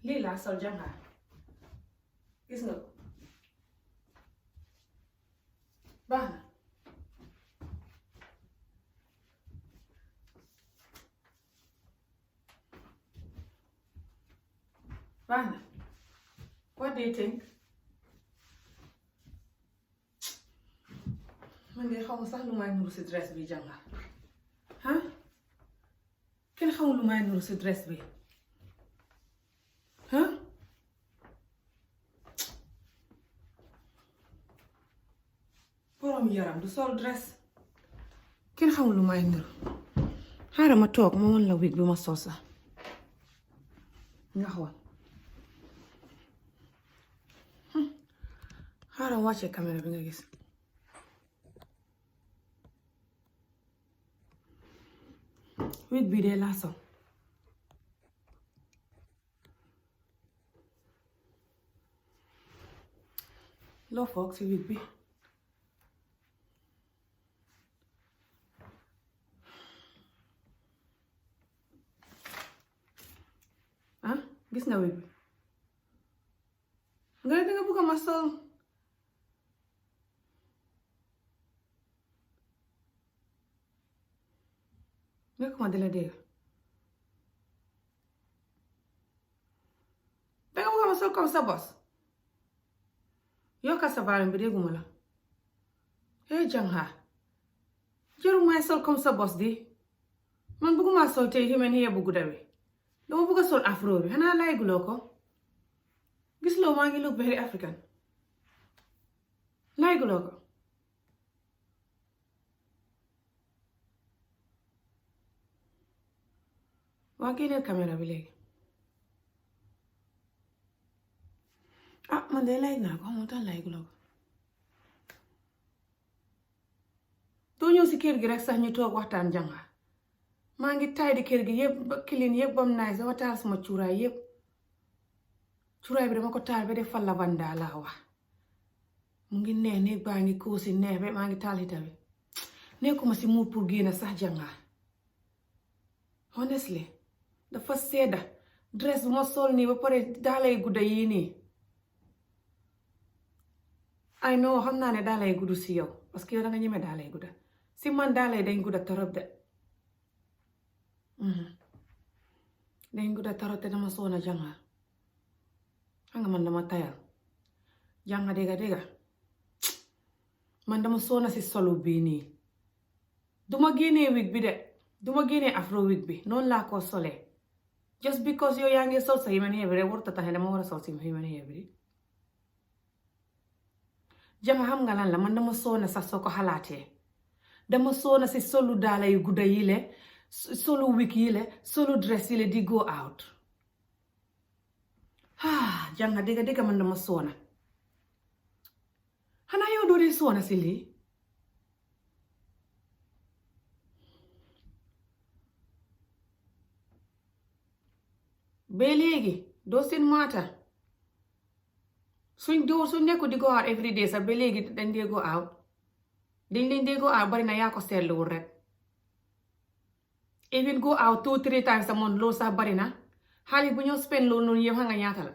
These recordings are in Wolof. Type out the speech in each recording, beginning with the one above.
lii laa sol jànga gis nga ko baax na baax na what do you think man de xaw ma sax lu may nuru si dress bi jànga ah kenn xamul lu may nuru si dress bi ah borom yaram du sol dress kenn xamul lu may nuru xaaral ma toog ma won la wig bi ma sol sax nga xool xaaral wàcce caméra bi nga gis wig bi dee laa sol loo foog si wig bi ah gis nga wig bi nga ne danga bëgg ma sol nekk ma di la dégg danga bëgg ma sol comme sa bos yokkal sa baaram bi dégguma la hee jànga jëru may sol comme sa bos di man bëgguma sol tey himen hiye bu gudda bi dama bëgg a sol afro bi xanaa lay guloo ko gis loo maa ngi look very African lay guloo ko waa génneel caméra bi léegi ah man de lay naa ko xamoo tax lay guloo ko doo ñëw si kër gi rek sax ñu toog waxtaan jànga maa ngi taay di kër gi yëpp ba kilin yëpp bam naay sama taal sama cuuraay yëpp cuuraay bi dama ko taal ba def fa lavanda laa wax mu ngi neex néeg baa ngi koosi neex ba maa ngi taal hita bi nekkuma si muur pour génn sax jànga honestly dafa sedda dress bu ma sol nii ba pare daalay gudda yii nii I know xam naa ne daalay guddu si yow parce que yow danga ñeme daalay gudda si man daalay dañ gudda torop de dañ gudda torop te dama soona jànga xam nga man dama tayal jànga dégga man dama soona si solu bii nii duma génnee wig bi de duma génnee afro wig bi noonu laa ko solee just because yow yaa ngi sol sa human hair bi rek warut a tax dama war a sol si human hair bi jànga xam nga lan la man dama soona sax soo ko xalaatee dama soona si solu daala yu gudda yi le solu wig yi le solu dress yi le di go out jànga dégga man dama soona xanaa yow doo dee soona si lii ba léegi doo seen maata suñ nekku di go out every day sax ba léegi dañ dee go out dañ dee go out bari na yaa ko seetluwul rek even go out 2-3 times a month loolu sax bari na xaalis bu ñoo spend loolu noonu yëpp xam nga ñaata la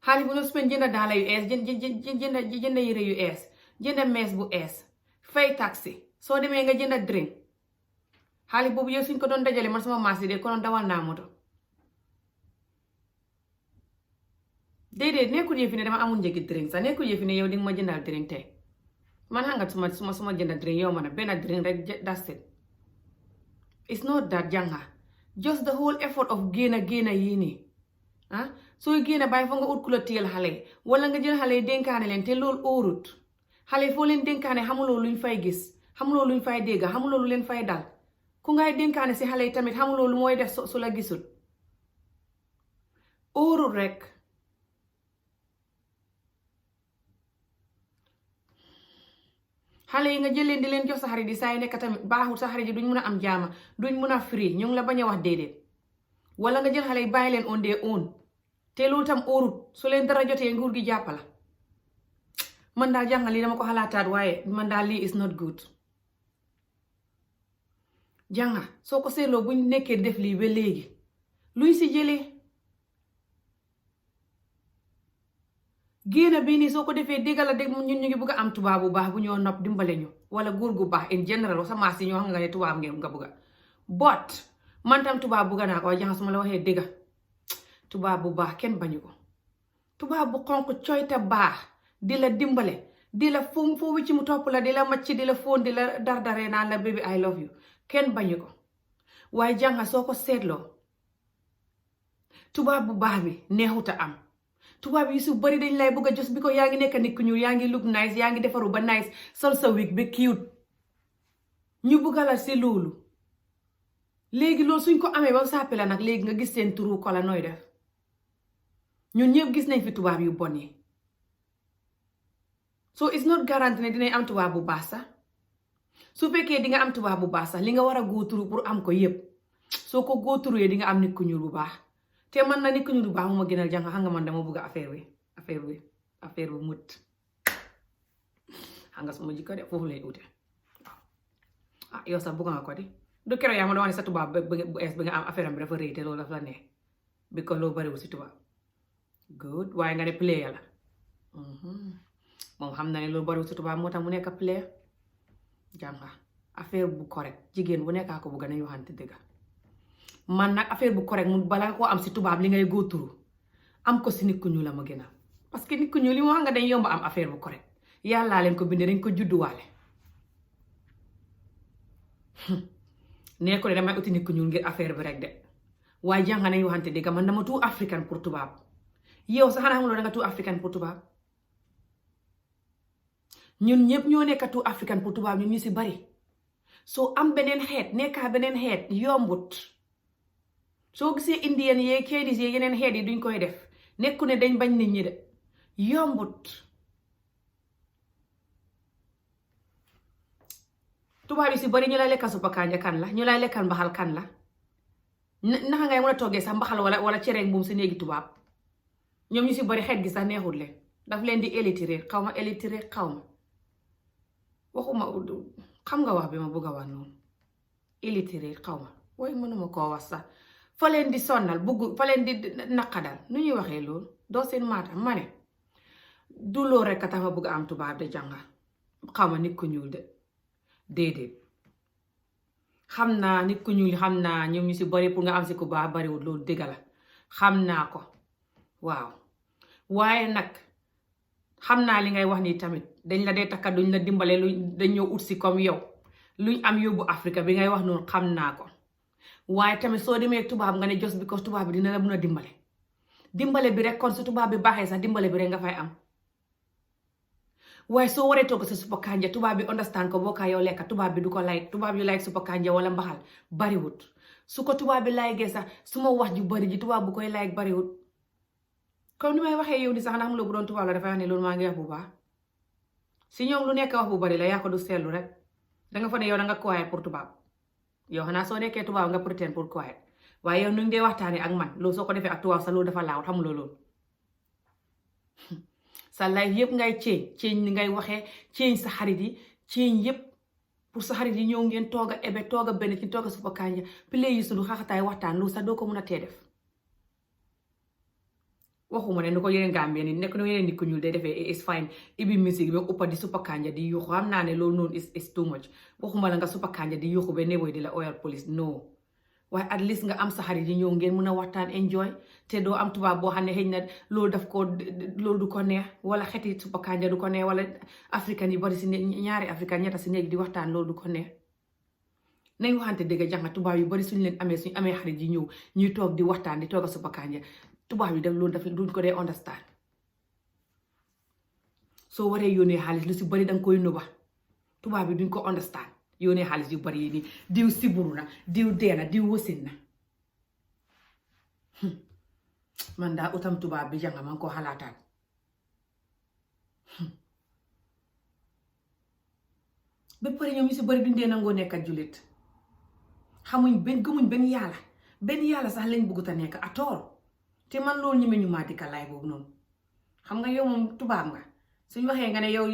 xaalis bu ñoo spend jënda daala yu ees jënda yére yu ees jënda mees bu ees fay taxi soo demee nga jënda drink xaalis boobu yow suñ ko doon dajale man sama maas yi de konoon dawal naa moto déedéet nekkul yëfi ne dama amul njëgi drink sax nekkul yëfi ne yow di nga ma jëndal drink tey man xam nga suma jënda drink yow ma ne benn drink rek that's it it's not that jànga just the whole effort of génna yii nii sooy génna bàyyi fa nga ut ku la téyel xale yi wala nga jël xale yi dénkaane leen te loolu óorut xale yi foo leen dénkaane xamuloo luñ fay gis xamuloo luñ fay dégg xamuloo lu leen fay dal ku ngay dénkaane si xale yi tamit xamuloo lu mooy def su la gisul óorut rek xale yi nga jël leen di leen jox sa xarit yi saa yi nekk tamit baaxul sa xarit yi duñ mun a am jaama duñ mun a free ñu ngi la bañ a wax déedéet wala nga jël xale yi bàyyi leen on their own te loolu tam óorut su leen dara jotee nguur gi jàppala man daal jàngal lii dama ko xalaataat waaye man daal lii is not good jànga soo ko seetloo buñ nekkee def lii ba léegi luñ si jëlee génn bii nii soo ko defee déggal la dégg ñun ñu ngi bëgg a am tubaab bu baax bu ñoo nopp dimbale ñu wala góor gu baax in general sa maas yi ñoo xam nga ne tubaab ngeen nga bëgg a bot man tam tubaab bëgg naa ko waaye jaxas su ma la waxee dégga tubaab bu baax kenn bañu ko tubaab bu xonq coyta baax di la dimbale di la foo wicci mu topp la di la macc di la fóon di la dardaree naan la baby I love you kenn bañu ko waaye jànga soo ko seetloo tubaab bu baax bi neexut a am tubaab yi su bari dañ lay bëgg a jos bi ko yaa ngi nekk nit ku ñuul yaa ngi look nice yaa ngi defaru ba nice sol sa wig ba cute ñu bëgg la si loolu léegi loolu suñ ko amee ba sàppi la nag léegi nga gis seen turu ko la nooy def ñun ñëpp gis nañ fi tubaab yu bon yi so it's not guarantee ne dinañ am tubaab bu baax sax su fekkee di nga am tubaab bu baax sax li nga war a góoturu pour am ko yépp soo ko góoturee di nga am nit ku ñuul bu baax te man na nit ku ñuul bu baax mu ma gënal jàng xam nga man dama bëgg affaire bu mut xam nga suma jikko de foofu lay ute waaw yow sax bëgg nga ko di du keroog yaa ma doon ne sa tubaab bu ees bi nga am affaire am bi dafa rëy te loolu dafa la neex bi ko loo bariwul si tubaab good waaye nga ne player la moom xam na ne loolu bariwul si tubaab moo tax mu nekk player jànga affaire bu correct jigéen bu nekkaa ko bëgg nañu waxante dëgg man nag affaire bu correct mu bala nga koo am si tubaab li ngay góoturu am ko si nit ku ñuul la ma gën a parce que nit ku ñuul li mu wax nga dañ yomb am affaire bu correct yàllaa leen ko bindee dañ ko judduwaale nee ko de damay uti nit ku ñuul ngir affaire bi rek de waaye jànga nañu waxante dëgg man dama tout africain pour tubaab yow sax xanaa xamuloo danga tout africain pour tubaab ñun ñëpp ñoo nekk tout africain pour tubaab ñun ñu si bari soo am beneen xeet nekkaa beneen xeet yombut soo gisee indien yee chinese yee yeneen xeet yi duñ koy def nekku ne dañ bañ nit ñi de yombut tubaab yi si bari ñu lay lekkal suppa kanja kan la ñu lay lekkal mbaxal kan la naka ngay mën a toggee sax mbaxal wala cere mbuum si néegi tubaab ñoom ñu si bari xeet gi sax neexul leen daf leen di élitirer xaw ma élitirer xaw ma waxuma xam nga wax bi ma bëgg a wax noonu élitirer xaw ma waaye mënuma koo wax sax fa leen di sonnal fa leen di naqadal nu ñuy waxee loolu doo seen maata ma ne du loolu rek a tax ma bëgg a am tubaab de jànga xaw ma nit ku ñuul de déedéet xam naa nit ku ñuul xam naa ñoom ñu si bari pour nga am si ku baax bariwul loolu dëgg la xam naa ko waaw waaye nag xam naa li ngay wax nii tamit dañ la dee takka duñ la dimbale dañ ñëw ut si comme yow luñ am yóbbu Afrique bi ngay wax noonu xam naa ko waaye tamit soo demee tubaab nga ne just because tubaab bi dina la mun a dimbale bi rek kon su tubaab bi baaxee sax dimbale bi rek nga fay am waaye soo waree togg sa suppa kanja tubaab bi understand ko boo kaa yow lekka tubaab bi du ko like tubaab yu like suppa kanja wala mbaxal bariwut su ko tubaab bi like sax su ma wax ju bari ji tubaab bu koy like bariwut comme ni may waxee yow di sax ndax mu bu doon tubaab la dafay wax ne loolu maa ngi wax bu baax si ñoom lu nekk wax bu bari la yaa ko du seetlu rek danga fa ne yow danga quiet pour tubaab yow xanaa soo nekkee tubaab nga pretend pour quiet waaye yow nuñ dee waxtaanee ak man loolu soo ko defee ak tubaab sax loolu dafa laaw xamuloo loolu sa life yëpp ngay change ni ngay waxee change sa xarit yi change yëpp pour sa xarit yi ñëw ngeen toog a ebe toog a benn ci toog a suppa kanja play yi sunu xaxataay waxtaan loolu sax doo ko mun a tee def waxuma ne nu ko yeneen Gambien yi nekk no yeneen nit ku ñuul day defee is fine ibi musique bi uppa di suppa kanja di yuuxu xam naa ne loolu noonu is too much waxuma la nga suppa kanja di yuuxu ba neboy di la oyal police no waaye at least nga am sa xarit yi ñëw ngeen mun a waxtaan enjoy te doo am tubaab boo xam ne xëy na loolu du ko neex wala xeti suppa kanja du ko neex wala africain yi bari si ñaari africain ñetta si néeg di waxtaan loolu du ko neex nañ waxante dëgg jànga tubaab yu bari suñu amee xarit yi ñëw ñuy toog di waxtaan di toog a suppa kanja tubaab yi def loolu daf duñ ko dee understand soo waree yónnee xaalis lu si bari danga koy nuba tubaab yi duñ ko understand yónnee xaalis yu bari yi nii diw siburu na diw deena diw wasin na man daa utam tubaab bi jànga man koo xalaataan ba pare ñoom ñu si bari duñ dee nangoo nekk ak jullit gëmuñ benn yàlla sax lañ bëggut a nekk atool te man loolu ñu ñu maa dikka laay boobu noonu xam nga yow moom tubaab nga suñ waxee nga ne yow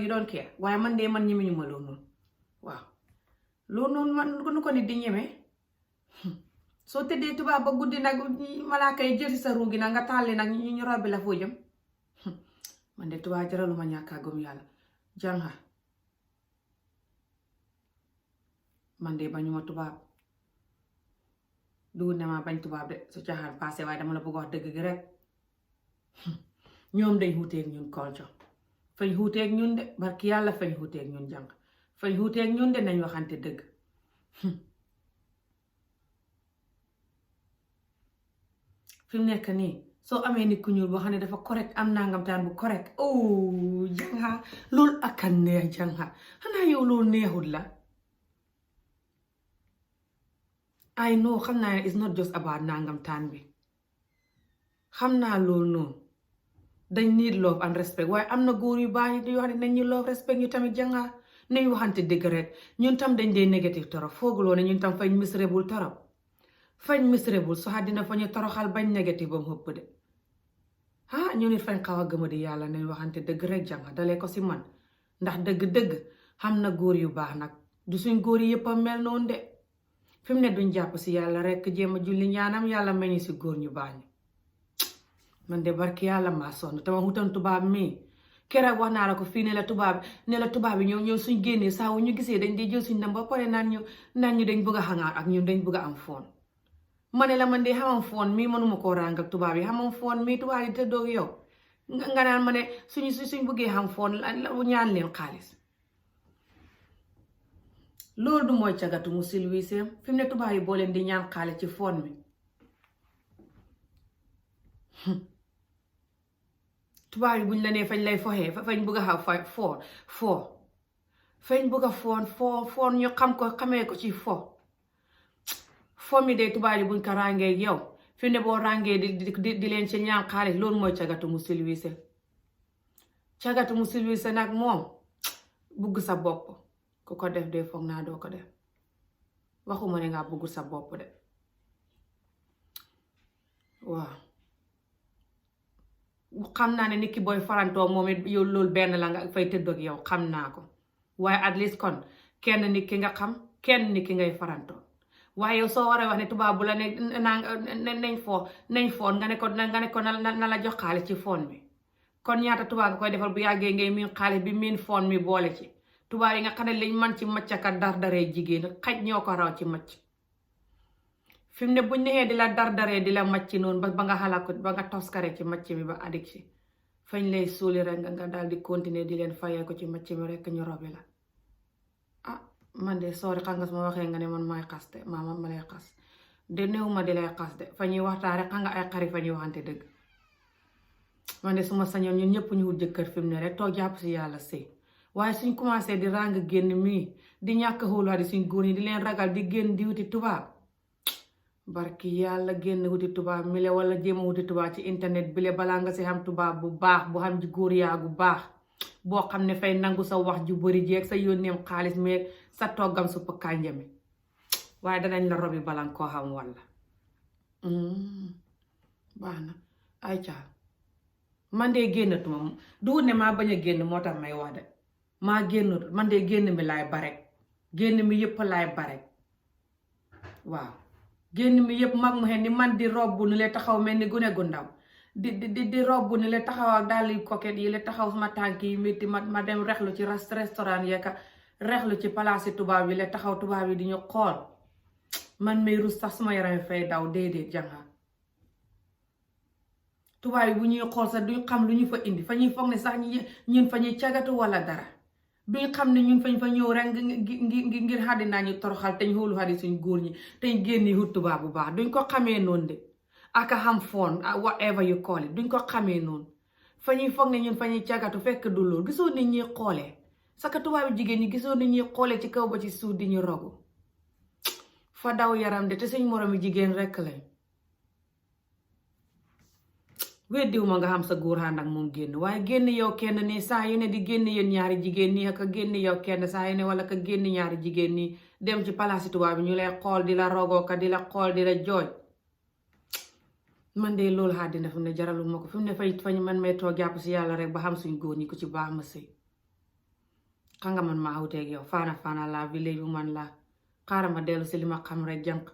you don't care waaye man de man ñeme ñu ma loolu noonu waaw loolu noonu man nu ko nit di ñeme soo tëddee tubaab ba guddi nag malaaka yi jël sa ruugi nag nga tàlli nag ñu robbi la foo jëm man de tubaab jaralu ma ñàkk a gëm yàlla jànga man de bañuma tubaab dugut ne ma bañ tubaab de su caaxaan passé waaye dama la bëgg wax dëgg gi rek ñoom dañ xuuteeg ñun culture fañ xuuteeg ñun de barki yàlla fañ xuuteeg ñun jàng fañ xuuteeg ñun de nañ waxante dëgg fi mu nekk nii soo amee nit ku ñuul boo xam ne dafa correct am nangam taan bu correct oh jànga loolu ak a neex jànga xanaa yow loolu neexul la I know xam naa ne it's not just about nangam taan bi xam naa loolu noonu dañ need love and respect waaye am na góor yu baax yi yoo xam ne nañ ñu love respect ñu tamit jànga nañ waxante dëgg rek ñun tam dañ dee négative torop fooguloo ne ñun tam fañ miserable torop fañ miserable su àddina fa ñu toroxal bañ négative ba mu ëpp de ñu nit fañ xaw a gëma di yàlla nañ waxante dëgg rek jànga dalee ko si man ndax dëgg-dëgg xam na góor yu baax nag du suñ góor yi yëpp a mel noonu de fi mu ne duñ jàpp si yàlla rek jéem a julli ñaanam yàlla meññ si góor ñu baax ñi man de barki yàlla maa sonn te ma wutoon tubaab mii keroog wax naa la ko fii ne la tubaab yi ñëw suñ génnee saa wu ñu gisee dañ di jël suñ nam ba pare naan ñu dañ bëgg a xangaar ak ñun dañ bëgg a am foon ma ne la man de xamam foon mii mënuma koo ràng ak tubaab yi xamam foon mii tubaab yi te doog yow nga naan ma ne suñ bëggee xam foon ñaan leen xaalis loolu du mooy cagatu mu silwiseem fi mu ne tubaab yi boo leen di ñaan xaalis ci foon mi tubaab yi buñ la nee fañ lay foxee fañ bëgg a xam foo fañ bëgg a foon ñu xam ko xamee ko ci fo mi de tubaab yi buñ ko ràngee yow fi ne boo ràngee di leen ci ñaan xaalis loolu mooy cagatu mu silwise nag moom bugg sa bopp ku ko def de foog naa doo ko def waxuma ne nga bugg sa bopp de waaw xam naa ne nit ki booy farantoo moom it yow loolu benn la nga fay tëddoog yow xam naa ko waaye at least kon kenn nit ki nga xam kenn nit ki ngay farantoo waaye yow soo waree wax ne tubaab bu la ne nañ foon nga ne ko na la jox xaalis ci foon bi kon ñaata tubaab nga koy defal bu yàggee ngay miin xaalis bi miin foon mi boole ci tubaab yi nga xam ne liñ man ci macca dardaree jigéen xaj ñoo ko raw ci macc fi mu ne buñ nexee di la dardaree di la macc noonu ba nga xalaat ko ba nga toskare ci macc mi ba addict ci fañ lay suuli rek nga daal di continuer di leen fayee ko ci macc mi rek ñu robi la man de soori xam nga su ma waxee nga ne man maay xas de ma lay xas de néew ma di lay xas de fa ñuy waxtaan rek xam nga ay xarit fa ñuy waxante dëgg man de su ma sañoon ñun ñëpp ñu wut jëkkër fi mu ne rek toog jàpp si yàlla sëy waaye suñ commencé di ràng génn mii di ñàkk xóoluwaat di suñ góor ñi di leen ragal di génn di wuti tubaab barki yàlla génn wuti tubaab mi le wala jéem a wuti tubaab ci internet bi le balaa nga si xam tubaab bu baax bu xam ji góor yaa gu baax boo xam ne fay nangu sa wax ju bari jeeg sa yónneem xaalis meeg sa toggam supp kànjami waaye danañ la robi balan koo xam walla baax na ay caal man de génnatuma du ne maa bañ a génn moo tax may wax de maa génnut man de génn mi laay barek génn mi yëpp laay barek waaw génn mi yëpp mag mu xen ni man di robbu ni le taxaw mel ni gune gu ndaw di robbu ni le taxaw ak dàlli coquette yi le taxaw sama tànk yi métti ma dem rexlu ci restaurant yeeka rexlu ci palaasi tubaab yi le taxaw tubaab yi di ñu xool man may rus sax suma yaram fay daw déedéet janga tubaab yi bu ñuy xool sax duñ xam lu ñu fa indi fa ñuy foog ne sax ñun fa ñuy cagatu wala dara duñ xam ne ñun fañ fa ñëw rek ngir xaddi naa ñu toroxal te ñu xoolu xaddi suñ góor ñi te ñu génni wut tubaab bu baax duñ ko xamee noonu de aka xam foon whatever you call it duñ ko xamee noonu fa ñuy foog ne ñun fa ñuy cagatu fekk du loolu gisoo nit ñi xoolee saka tubaab yi jigéen ñi gisoo nit ñi xoolee ci kaw ba ci suuf di ñu rogu fa daw yaram de te suñ moromi jigéen rekk lañ weddiw ma nga xam sa góor ànd ak moom génn waaye génn yow kenn nii saa yu ne di génn yéen ñaari jigéen nii ak génn yow kenn saa yu ne wala ka génn ñaari jigéen nii dem ci palaasi tubaab bi ñu lay xool di la rogoo ka di la xool di la jooj man de loolu àddina fi mu ne jaralu ma ko fi mu ne fañ man may toog jàpp si yàlla rek ba xam suñ góor ñi ku ci baax ma sëy xam nga man maa wuteeg yow faana la village bu man la xaaral ma dellu si li ma xam rek jànq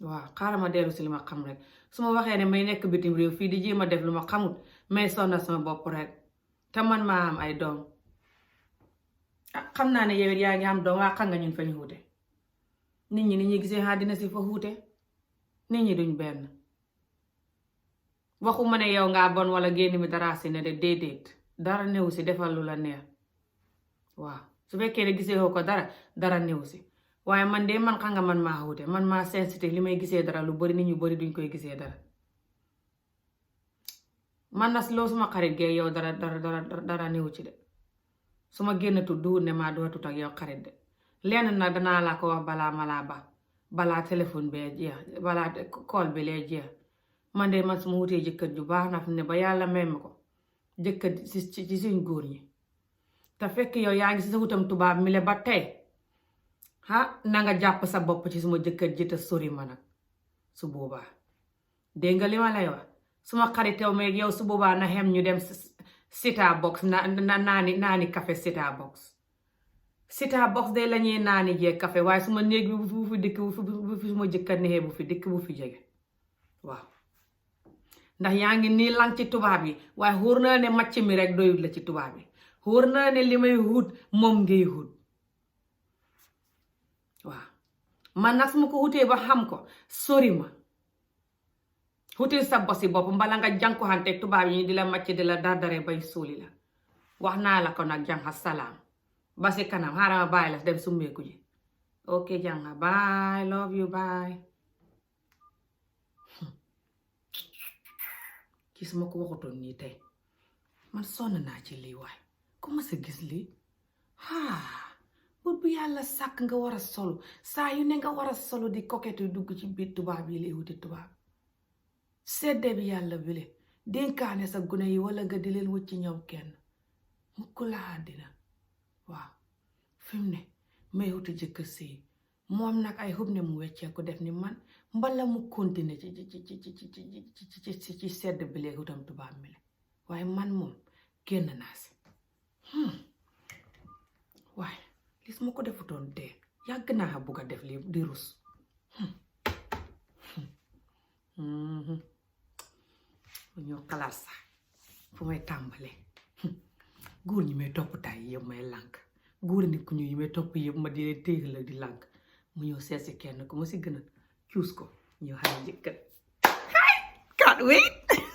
waaw xaaral ma dellu si li ma xam rek su ma waxee ne may nekk bitim réew fii di jéem a def lu ma xamul may sonna sama bopp rek te man maa am ay doom xam naa ne yow it yaa ngi am doom waa xam nga ñun fa ñu xuute nit ñi ni ñuy gisee àddina si fa xuute nit ñi duñ benn waxuma ne yow ngaa bon wala génn mi dara si ne de déedéet dara néew si defal lu la neex waaw su fekkee ne gisee ko dara néew si waaye man de man xam nga man maa xuute man maa sensitive li may gisee dara lu bari nit ñu bari duñ koy gisee dara man na loo suma xarit gee yow dara néew ci de su ma génnatu duut ne maa dootut ak yow xarit de lenn nag danaa la ko wax balaa ma laa ba balaa téléphone bee jeex balaa call bi lee jeex man de man su ma wutee jëkkër ju baax na fi ne ba yàlla may ma ko jëkkër ci suñ góor ñi te fekk yow yaa ngi si sa wutam tubaab mi le ba tey na nga jàpp sa bopp ci suma jëkkër ji te sori ma nag su boobaa dégg nga li ma lay wax suma xaritew meeg yow su boobaa na xem ñu dem Starbucks naani café Starbucks de lañuy naani jee café waaye suma néeg bi bu fi dikk bu fi suma jëkkër neexee bu fi dikk bu fi jege waaw ndax yaa ngi nii lang ci tubaab yi waaye xóor na ne macc mi rek doyut la ci tubaab yi xóor na ne li may xut moom ngay xut waaw man nag su ma ko xutee ba xam ko sori ma xutil sa bosi bopp mbala nga jànkuwante tubaab yi di la macc di la dardare bay suuli la wax naa la ko nag jànqa salaam ba si kanam xaaral ma bàyyi la dem summeeku ji ok jànqa bye love you bye kii su ma ko waxutoon nii tey man sonn naa ci lii waay ku ma sa gis lii bu yàlla sàkk nga war a solu saa yu ne nga war a solu di coquette dugg ci biir tubaab yi lay wuti tubaab sedde bi yàlla bile dénkaane sa gune yi wala nga di leen wut ci ñoom kenn mukk la àddina waaw fi mu ne may wuti jëkkër sëy moom nag ay xub ne mu weccee ko def ni man mbala mu continuer ci sedd bi lee wutam tubaab mi le waaye man moom génn naa si waaye li su ma ko defutoon dee yàgg naa bugg a def li di rus ñoo xalaat sax fu may tàmbalee góor ñi may topp tay yëpp may lànk góor nit ku ñu yi may topp yëpp ma di leen téeg la di lànk mu ñëw seet si kenn ku ma si gën a cuus ko ñëw xale njëkkat can't wait